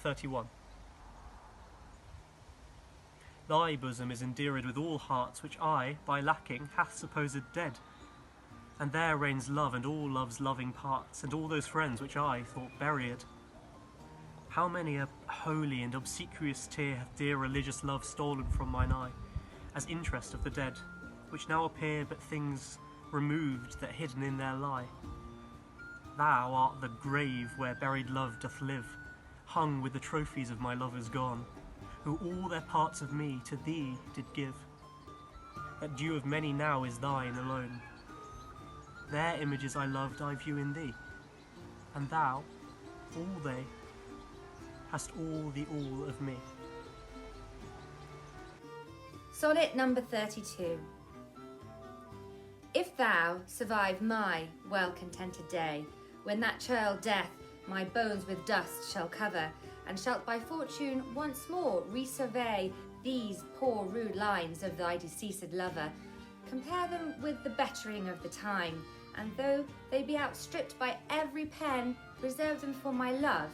31. Thy bosom is endeared with all hearts which I, by lacking, hath supposed dead. And there reigns love and all love's loving parts, and all those friends which I thought buried. How many a holy and obsequious tear hath dear religious love stolen from mine eye, as interest of the dead, which now appear but things removed that hidden in there lie. Thou art the grave where buried love doth live, hung with the trophies of my lovers gone, who all their parts of me to thee did give. That due of many now is thine alone. Their images I loved I view in thee, and thou, all they, hast all the all of me. Sonnet number 32. If thou survive my well-contented day, when that child death my bones with dust shall cover, and shalt by fortune once more resurvey these poor rude lines of thy deceased lover, compare them with the bettering of the time, and though they be outstripped by every pen, reserve them for my love,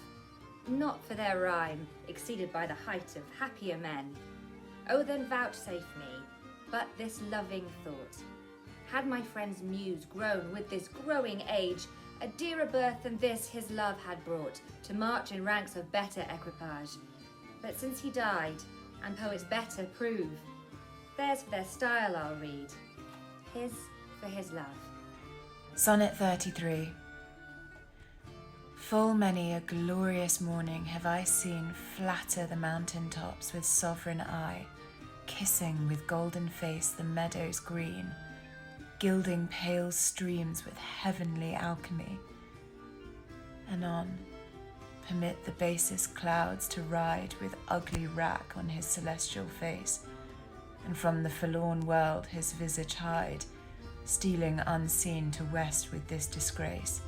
not for their rhyme, exceeded by the height of happier men. O then vouchsafe me but this loving thought. Had my friend's muse grown with this growing age, a dearer birth than this his love had brought, to march in ranks of better equipage. But since he died, and poets better prove, theirs for their style I'll read, his for his love. Sonnet 33. Full many a glorious morning have I seen flatter the mountain tops with sovereign eye, kissing with golden face the meadows green, gilding pale streams with heavenly alchemy. Anon, permit the basest clouds to ride with ugly rack on his celestial face, and from the forlorn world his visage hide, stealing unseen to west with this disgrace.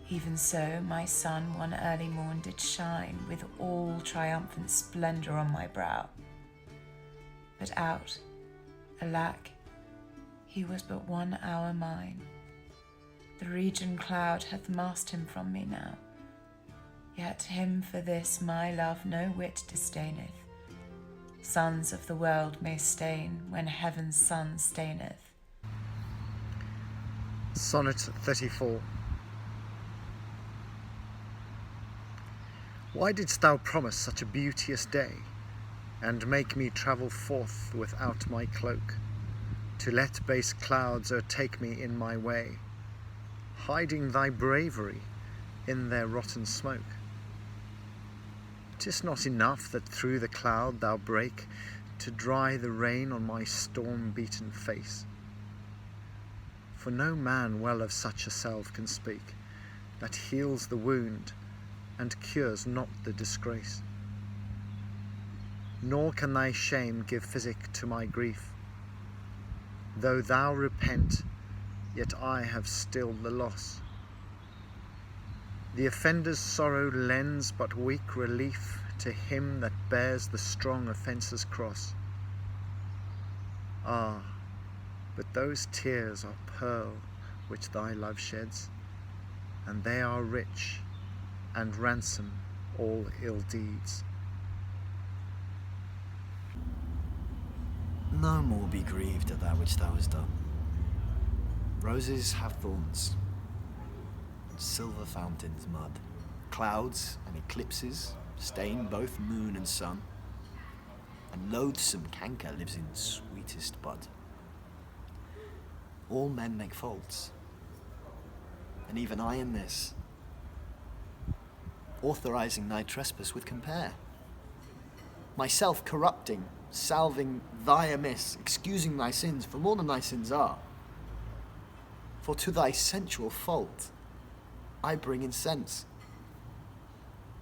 Even so my sun one early morn did shine with all triumphant splendour on my brow. But out, alack, he was but 1 hour mine. The region cloud hath masked him from me now, yet him for this my love no whit disdaineth. Sons of the world may stain when heaven's sun staineth. Sonnet 34. Why didst thou promise such a beauteous day, and make me travel forth without my cloak, to let base clouds o'ertake me in my way, hiding thy bravery in their rotten smoke? 'Tis not enough that through the cloud thou break, to dry the rain on my storm-beaten face. For no man well of such a self can speak, that heals the wound and cures not the disgrace. Nor can thy shame give physic to my grief. Though thou repent, yet I have still the loss. The offender's sorrow lends but weak relief to him that bears the strong offence's cross. Ah, but those tears are pearl which thy love sheds, and they are rich, and ransom all ill deeds. No more be grieved at that which thou hast done. Roses have thorns, and silver fountains mud. Clouds and eclipses stain both moon and sun, and loathsome canker lives in sweetest bud. All men make faults, and even I in this, authorizing thy trespass with compare. Myself corrupting, salving thy amiss, excusing thy sins for more than thy sins are. For to thy sensual fault I bring incense.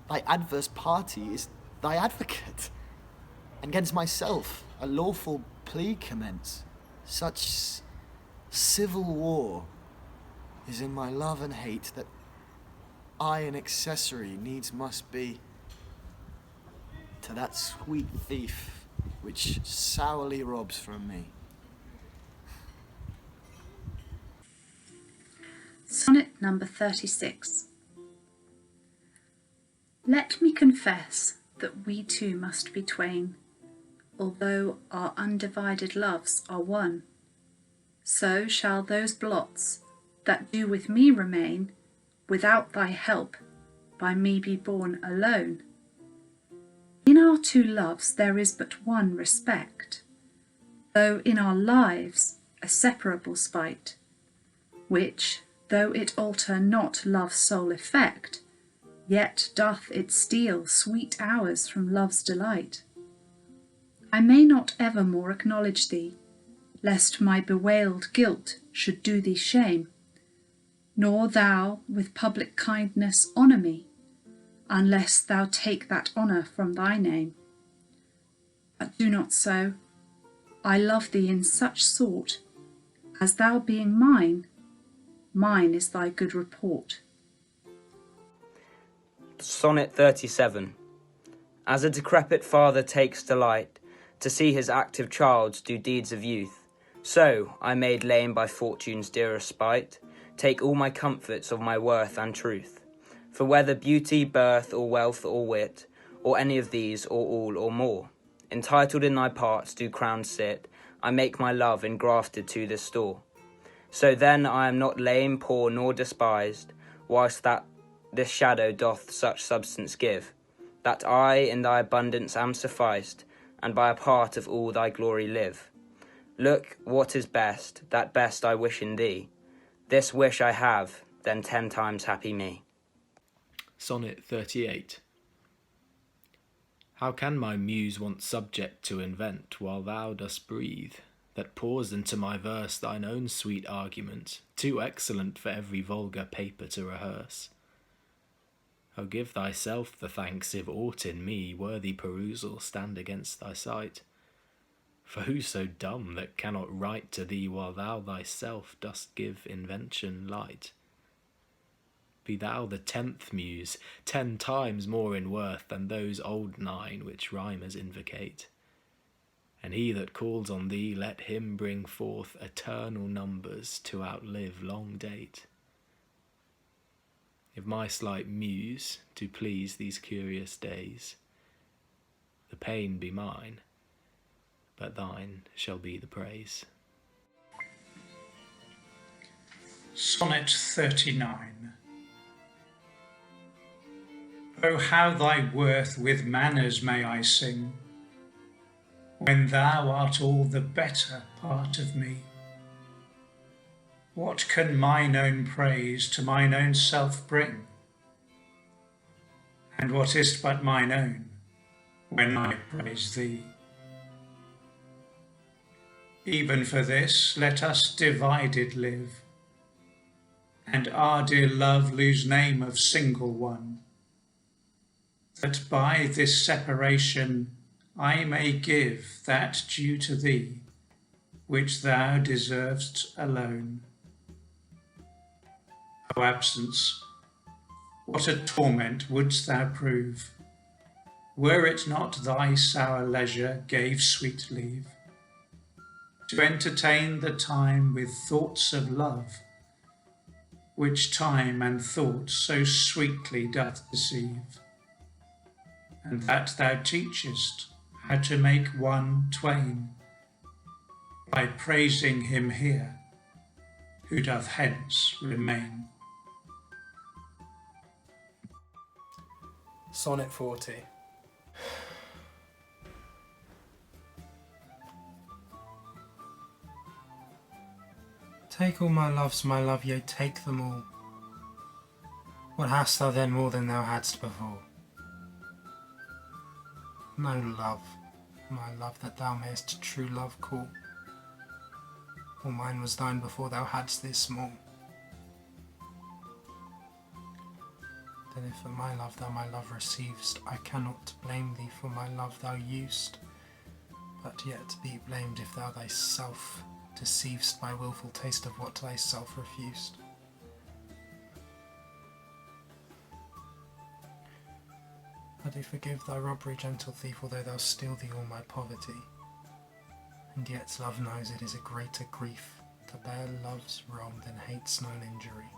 Thy adverse party is thy advocate, and 'gainst myself a lawful plea commence. Such civil war is in my love and hate, that I an accessory needs must be to that sweet thief which sourly robs from me. Sonnet number 36. Let me confess that we two must be twain, although our undivided loves are one. So shall those blots that do with me remain, without thy help, by me be borne alone. In our two loves there is but one respect, though in our lives a separable spite, which, though it alter not love's sole effect, yet doth it steal sweet hours from love's delight. I may not evermore acknowledge thee, lest my bewailed guilt should do thee shame, nor thou with public kindness honour me, unless thou take that honour from thy name. But do not so. I love thee in such sort, as thou being mine, mine is thy good report. Sonnet 37. As a decrepit father takes delight to see his active child do deeds of youth, so I made lame by fortune's dearest spite, take all my comforts of my worth and truth. For whether beauty, birth, or wealth, or wit, or any of these, or all, or more, entitled in thy parts do crowned sit, I make my love engrafted to this store. So then I am not lame, poor, nor despised, whilst that this shadow doth such substance give, that I in thy abundance am sufficed, and by a part of all thy glory live. Look what is best, that best I wish in thee. This wish I have, then 10 times happy me. Sonnet 38. How can my muse want subject to invent while thou dost breathe, that pours into my verse thine own sweet argument, too excellent for every vulgar paper to rehearse? O give thyself the thanks if aught in me worthy perusal stand against thy sight. For who so dumb that cannot write to thee while thou thyself dost give invention light? Be thou the 10th muse, 10 times more in worth than those old 9 which rhymers invocate. And he that calls on thee, let him bring forth eternal numbers to outlive long date. If my slight muse do please these curious days, the pain be mine, but thine shall be the praise. Sonnet 39. O how thy worth with manners may I sing, when thou art all the better part of me. What can mine own praise to mine own self bring? And what is but mine own when I praise thee? Even for this let us divided live, and our dear love lose name of single one, that by this separation I may give that due to thee, which thou deservest alone. O absence, what a torment wouldst thou prove, were it not thy sour leisure gave sweet leave, to entertain the time with thoughts of love, which time and thought so sweetly doth deceive, and that thou teachest how to make one twain, by praising him here, who doth hence remain. Sonnet 40. Take all my loves, my love, yea, take them all. What hast thou then more than thou hadst before? No love, my love, that thou mayest true love call. All mine was thine before thou hadst this small. Then if for my love thou my love receiv'st, I cannot blame thee for my love thou used, but yet be blamed if thou thyself deceiv'st by wilful taste of what thyself refused. I do forgive thy robbery, gentle thief, although thou steal thee all my poverty. And yet love knows it is a greater grief to bear love's wrong than hate's known injury.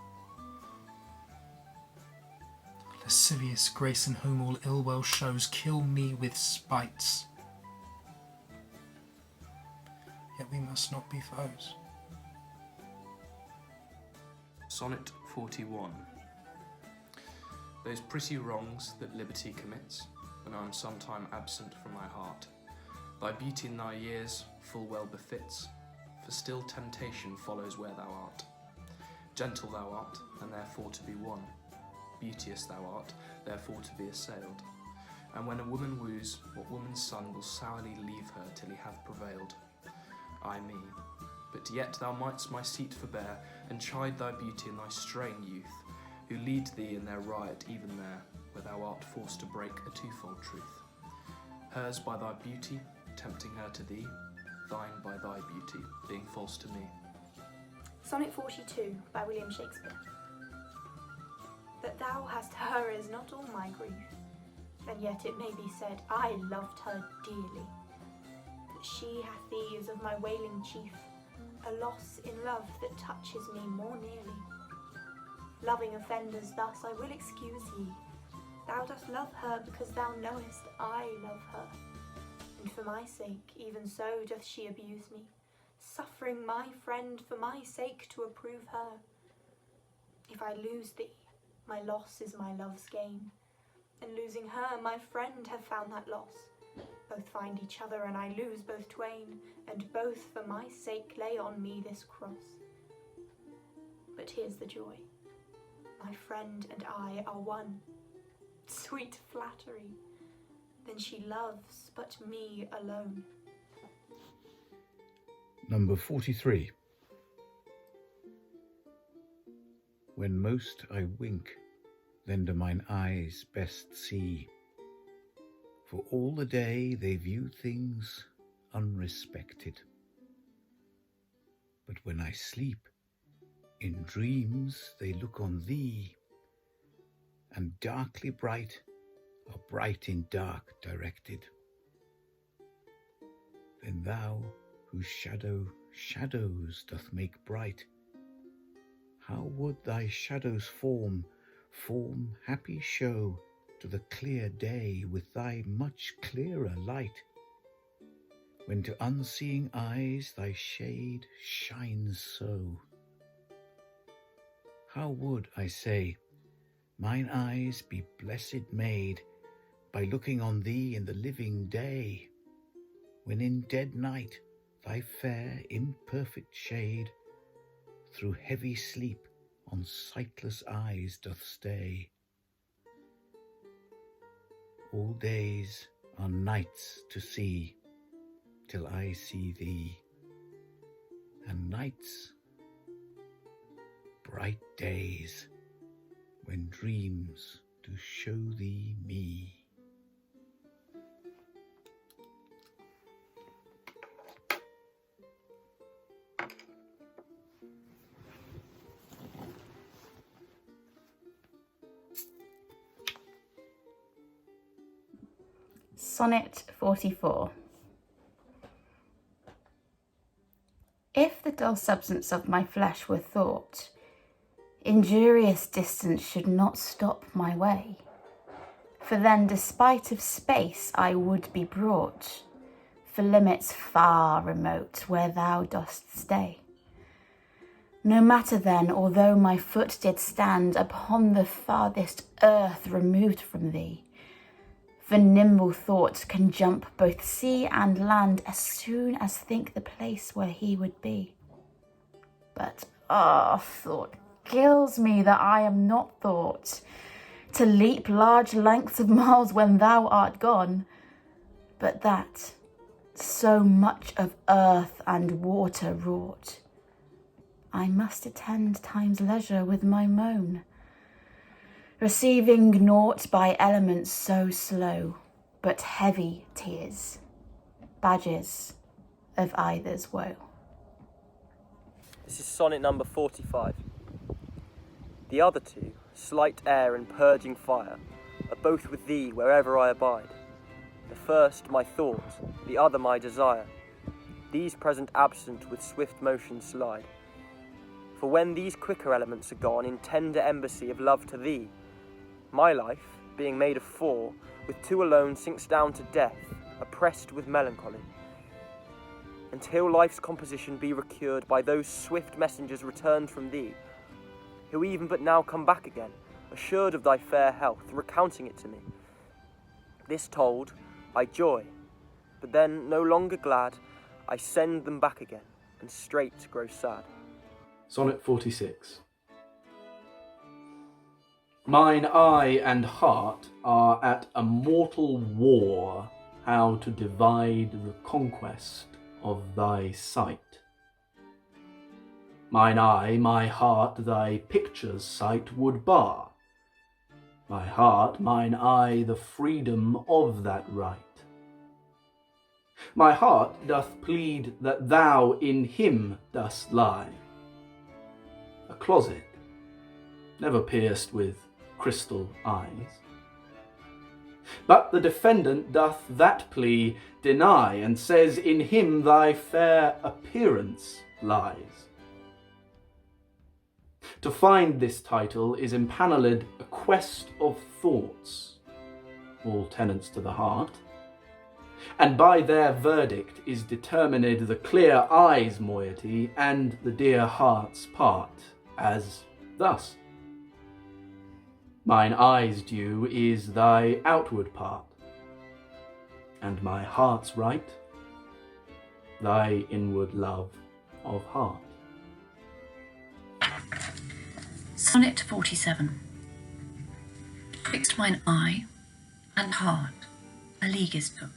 lascivious grace in whom all ill will shows, kill me with spites. Yet we must not be foes. Sonnet 41. Those pretty wrongs that liberty commits, when I am sometime absent from thy heart, thy beauty in thy years full well befits, for still temptation follows where thou art. Gentle thou art, and therefore to be won. Beauteous thou art, therefore to be assailed. And when a woman woos, what woman's son will sourly leave her till he have prevailed? Ay me, but yet thou mightst my seat forbear, and chide thy beauty and thy straying youth, who lead thee in their riot even there, where thou art forced to break a twofold truth. Hers by thy beauty, tempting her to thee, thine by thy beauty, being false to me. Sonnet 42 by William Shakespeare. That thou hast her is not all my grief, and yet it may be said I loved her dearly. That she hath the ease of my wailing chief, a loss in love that touches me more nearly. Loving offenders thus I will excuse ye. Thou dost love her because thou knowest I love her. And for my sake even so doth she abuse me, suffering my friend for my sake to approve her. If I lose thee, my loss is my love's gain, and losing her, my friend have found that loss. Both find each other, and I lose both twain, and both for my sake lay on me this cross. But here's the joy, my friend and I are one. Sweet flattery, then she loves but me alone. Number 43. When most I wink, then do mine eyes best see. For all the day they view things unrespected. But when I sleep, in dreams they look on thee, and darkly bright are bright in dark directed. Then thou, whose shadow shadows doth make bright, how would thy shadow's form happy show to the clear day with thy much clearer light, when to unseeing eyes thy shade shines so? How would, I say, mine eyes be blessed made by looking on thee in the living day, when in dead night thy fair imperfect shade through heavy sleep on sightless eyes doth stay. All days are nights to see, till I see thee, and nights bright days, when dreams do show thee me. Sonnet 44. If the dull substance of my flesh were thought, injurious distance should not stop my way. For then, despite of space, I would be brought for limits far remote where thou dost stay. No matter then, although my foot did stand upon the farthest earth removed from thee, for nimble thought can jump both sea and land as soon as think the place where he would be. But, thought kills me that I am not thought, to leap large lengths of miles when thou art gone, but that so much of earth and water wrought, I must attend time's leisure with my moan, receiving naught by elements so slow, but heavy tears, badges of either's woe. This is sonnet number 45. The other two, slight air and purging fire, are both with thee wherever I abide. The first my thought, the other my desire. These present absent with swift motion slide. For when these quicker elements are gone in tender embassy of love to thee, My life, being made of four, with two alone sinks down to death, oppressed with melancholy. Until life's composition be recurred by those swift messengers returned from thee, who even but now come back again, assured of thy fair health, recounting it to me. This told, I joy, but then, no longer glad, I send them back again, and straight grow sad. Sonnet 46. Mine eye and heart are at a mortal war, how to divide the conquest of thy sight. Mine eye, my heart, thy picture's sight would bar. My heart, mine eye, the freedom of that right. My heart doth plead that thou in him dost lie. A closet, never pierced with crystal eyes. But the defendant doth that plea deny, and says in him thy fair appearance lies. To find this title is empanelled a quest of thoughts, all tenants to the heart, and by their verdict is determined the clear eye's moiety and the dear heart's part, as thus. Mine eye's due is thy outward part, and my heart's right, thy inward love of heart. Sonnet 47. Twixt mine eye and heart a league is took,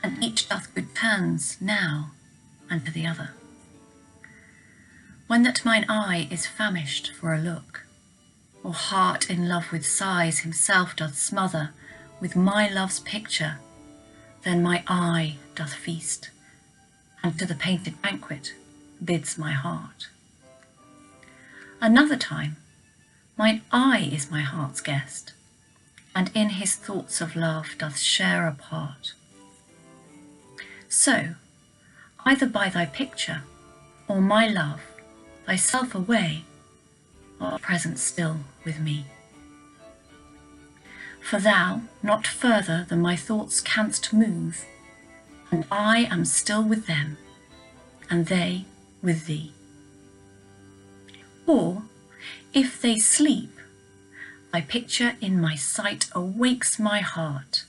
and each doth good turns now unto the other. When that mine eye is famished for a look, or heart in love with sighs himself doth smother with my love's picture, then my eye doth feast, and to the painted banquet bids my heart. Another time, mine eye is my heart's guest, and in his thoughts of love doth share a part. So, either by thy picture, or my love, thyself away, art present still with me. For thou, not further than my thoughts canst move, and I am still with them, and they with thee. Or, if they sleep, thy picture in my sight awakes my heart,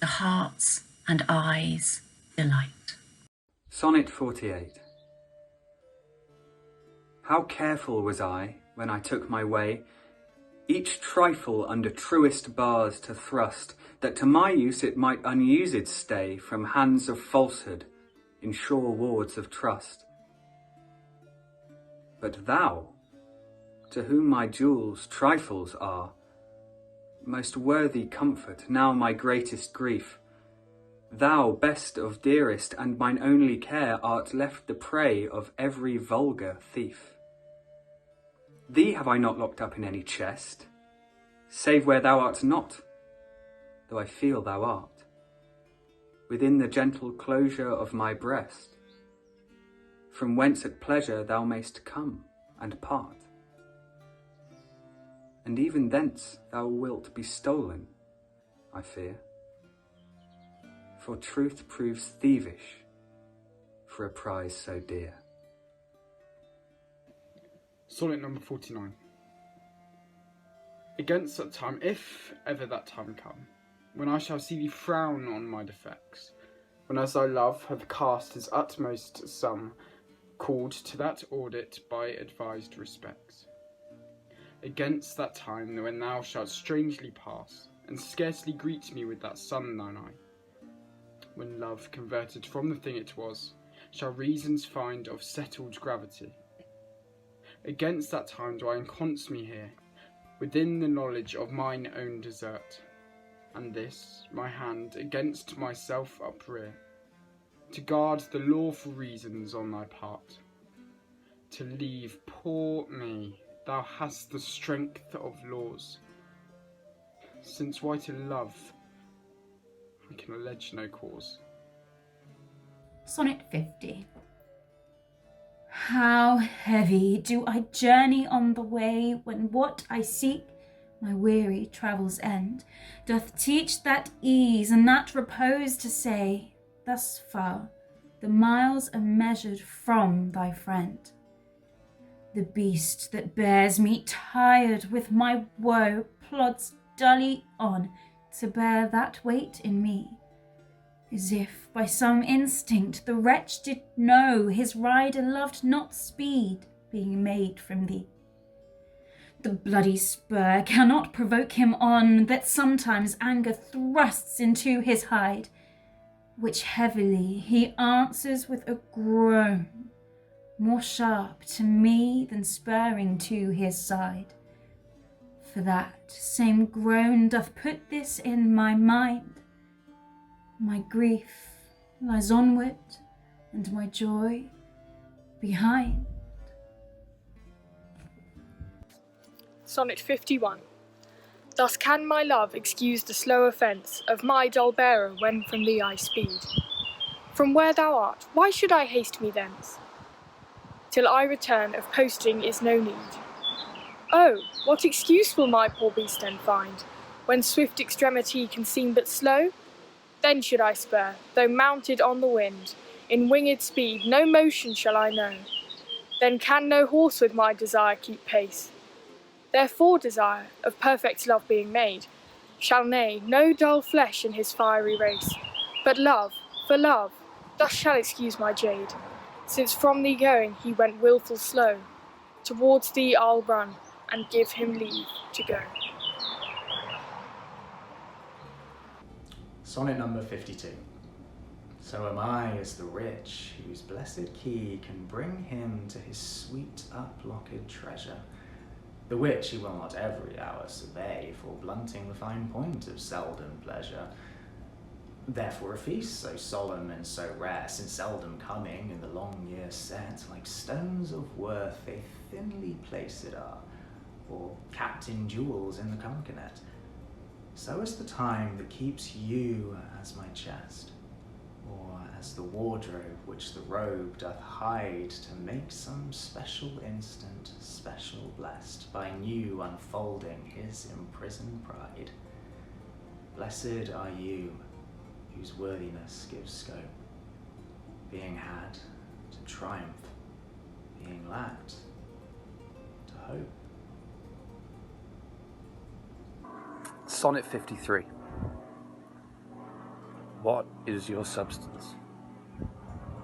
the heart's and eyes' delight. Sonnet 48. How careful was I, when I took my way, each trifle under truest bars to thrust, that to my use it might unused stay from hands of falsehood in sure wards of trust. But thou, to whom my jewels trifles are, most worthy comfort, now my greatest grief, thou, best of dearest and mine only care, art left the prey of every vulgar thief. Thee have I not locked up in any chest, save where thou art not, though I feel thou art, within the gentle closure of my breast, from whence at pleasure thou mayst come and part. And even thence thou wilt be stolen, I fear, for truth proves thievish for a prize so dear. Sonnet number 49. Against that time, if ever that time come, when I shall see thee frown on my defects, when as thy love hath cast his utmost sum, called to that audit by advised respects. Against that time, when thou shalt strangely pass, and scarcely greet me with that sun thine eye, when love, converted from the thing it was, shall reasons find of settled gravity. Against that time do I ensconce me here, within the knowledge of mine own desert, and this, my hand, against myself uprear, to guard the lawful reasons on thy part. To leave poor me, thou hast the strength of laws, since why to love I can allege no cause. Sonnet 50. How heavy do I journey on the way, when what I seek my weary travel's end, doth teach that ease and that repose to say, thus far the miles are measured from thy friend. The beast that bears me tired with my woe plods dully on to bear that weight in me, as if by some instinct the wretch did know his rider loved not speed being made from thee. The bloody spur cannot provoke him on, that sometimes anger thrusts into his hide, which heavily he answers with a groan, more sharp to me than spurring to his side. For that same groan doth put this in my mind, my grief lies onward, and my joy behind. Sonnet 51. Thus can my love excuse the slow offence of my dull bearer when from thee I speed. From where thou art, why should I haste me thence? Till I return of posting is no need. Oh, what excuse will my poor beast then find, when swift extremity can seem but slow? Then should I spur, though mounted on the wind, in winged speed no motion shall I know. Then can no horse with my desire keep pace. Therefore desire, of perfect love being made, shall neigh no dull flesh in his fiery race, but love, for love, thus shall excuse my jade, since from thee going he went wilful slow. Towards thee I'll run, and give him leave to go. Sonnet number 52. So am I as the rich, whose blessed key can bring him to his sweet uplocked treasure, the which he will not every hour survey, for blunting the fine point of seldom pleasure. Therefore a feast so solemn and so rare, since seldom coming in the long year set, like stones of worth they thinly placed are, or capped in jewels in the concanet. So is the time that keeps you as my chest, or as the wardrobe which the robe doth hide, to make some special instant special blessed by new unfolding his imprisoned pride. Blessed are you, whose worthiness gives scope, being had to triumph, being lacked to hope. Sonnet 53. What is your substance?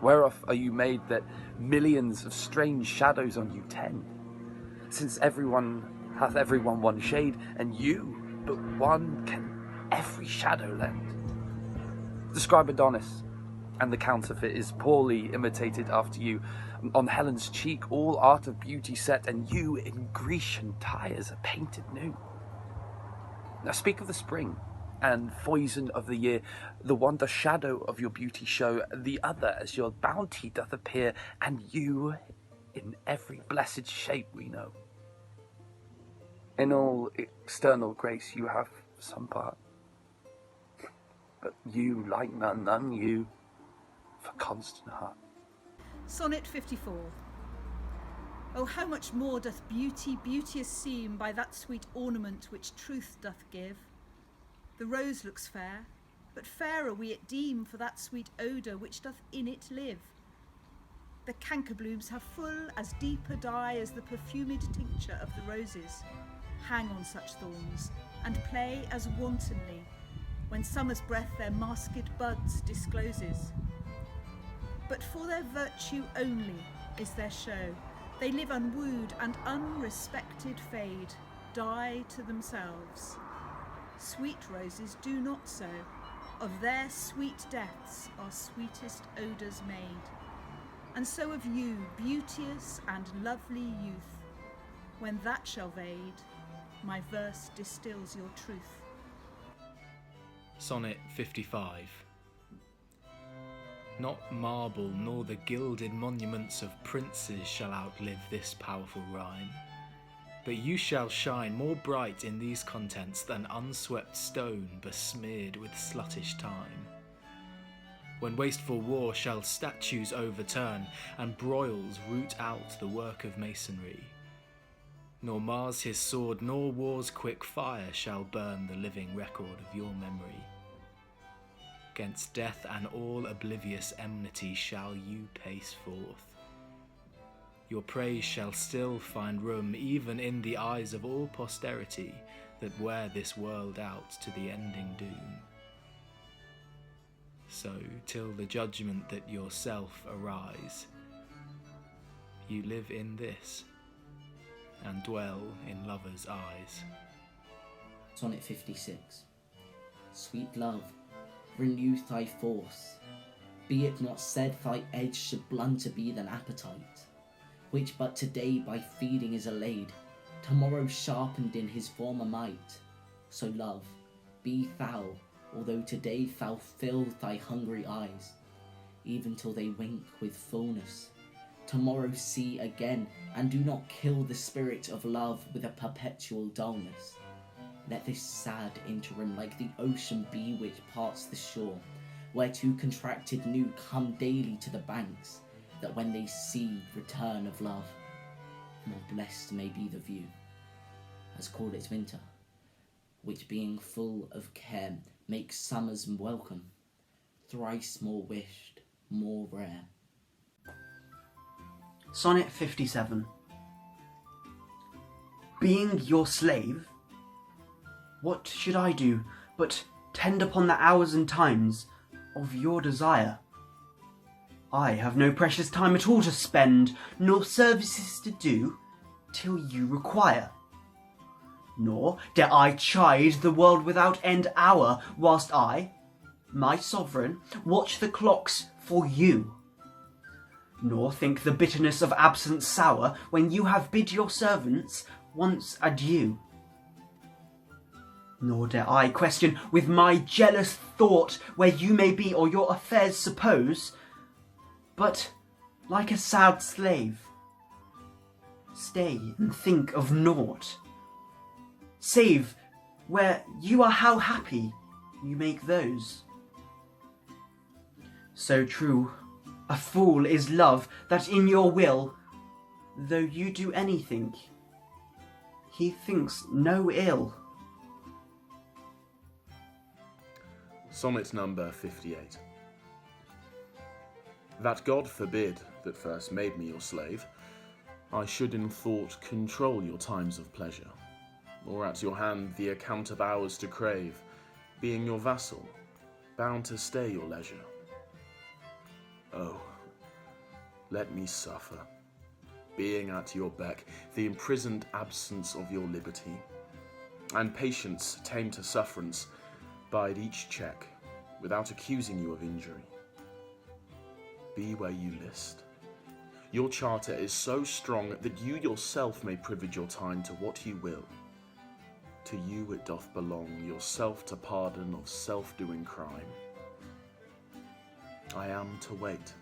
Whereof are you made that millions of strange shadows on you tend? Since everyone hath everyone one shade, and you but one can every shadow lend. Describe Adonis, and the counterfeit is poorly imitated after you. On Helen's cheek all art of beauty set, and you in Grecian tires are painted new. Now speak of the spring, and foison of the year, the one doth shadow of your beauty show, the other as your bounty doth appear, and you in every blessed shape we know. In all external grace you have some part, but you like none you, for constant heart. Sonnet 54. Oh, how much more doth beauty beauteous seem by that sweet ornament which truth doth give. The rose looks fair, but fairer we it deem for that sweet odour which doth in it live. The canker blooms have full as deep a dye as the perfumed tincture of the roses, hang on such thorns, and play as wantonly, when summer's breath their masked buds discloses. But for their virtue only is their show. They live unwooed and unrespected fade, die to themselves. Sweet roses do not so, of their sweet deaths are sweetest odours made. And so of you, beauteous and lovely youth, when that shall fade, my verse distills your truth. Sonnet 55. Not marble nor the gilded monuments of princes shall outlive this powerful rhyme, but you shall shine more bright in these contents than unswept stone besmeared with sluttish time. When wasteful war shall statues overturn, and broils root out the work of masonry, Nor Mars his sword, nor war's quick fire shall burn the living record of your memory. 'Gainst death and all oblivious enmity shall you pace forth. Your praise shall still find room even in the eyes of all posterity that wear this world out to the ending doom. So, till the judgment that yourself arise, you live in this, and dwell in lovers' eyes. Sonnet 56. Sweet love, renew thy force. Be it not said thy edge should blunter be than appetite, which but today by feeding is allayed, tomorrow sharpened in his former might. So love, be thou, although today thou fill thy hungry eyes, even till they wink with fullness. Tomorrow see again, and do not kill the spirit of love with a perpetual dullness. Let this sad interim like the ocean be which parts the shore, where two contracted new come daily to the banks, that when they see return of love, more blessed may be the view, as called it winter, which being full of care makes summers welcome, thrice more wished, more rare. Sonnet 57. Being your slave, what should I do but tend upon the hours and times of your desire? I have no precious time at all to spend, nor services to do till you require. Nor dare I chide the world without end hour, whilst I, my sovereign, watch the clocks for you. Nor think the bitterness of absence sour, when you have bid your servants once adieu. Nor dare I question with my jealous thought where you may be or your affairs suppose, but like a sad slave, stay and think of naught, save where you are how happy you make those. So true a fool is love, that in your will, though you do anything, he thinks no ill. Sonnet number 58. That God forbid that first made me your slave, I should in thought control your times of pleasure, or at your hand the account of hours to crave, being your vassal, bound to stay your leisure. Oh, let me suffer, being at your beck, the imprisoned absence of your liberty, and patience tame to sufferance, bide each check, without accusing you of injury. Be where you list. Your charter is so strong that you yourself may privilege your time to what you will. To you it doth belong, yourself to pardon of self-doing crime. I am to wait,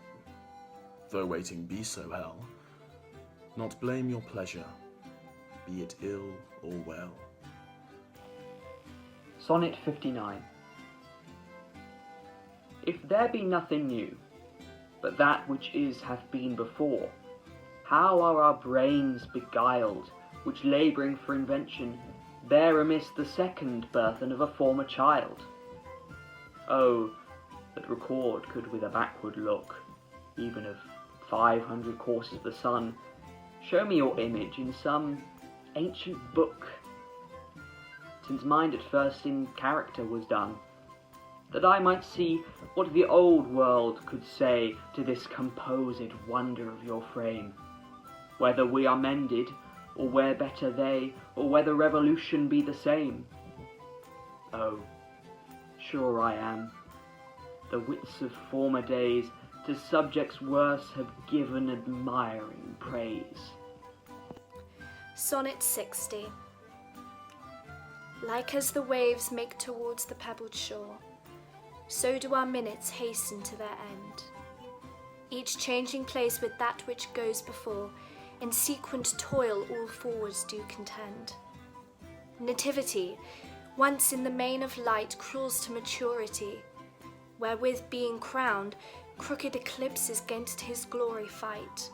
though waiting be so hell, not blame your pleasure, be it ill or well. Sonnet 59. If there be nothing new, but that which is hath been before, how are our brains beguiled, which labouring for invention bear amiss the second burthen of a former child? Oh, that record could with a backward look, even of 500 courses of the sun, show me your image in some ancient book, since mind at first in character was done, that I might see what the old world could say to this composed wonder of your frame, whether we are mended, or where better they, or whether revolution be the same. Oh, sure I am, the wits of former days to subjects worse have given admiring praise. Sonnet 60. Like as the waves make towards the pebbled shore, so do our minutes hasten to their end, each changing place with that which goes before, in sequent toil all forwards do contend. Nativity, once in the main of light, crawls to maturity, wherewith being crowned, crooked eclipses gainst his glory fight,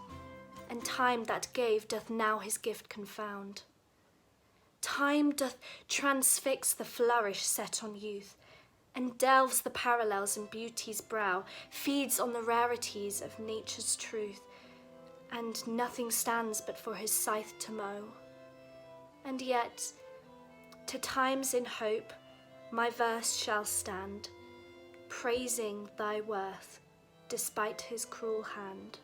and time that gave doth now his gift confound. Time doth transfix the flourish set on youth, and delves the parallels in beauty's brow, feeds on the rarities of nature's truth, and nothing stands but for his scythe to mow. And yet, to times in hope, my verse shall stand, praising thy worth, despite his cruel hand.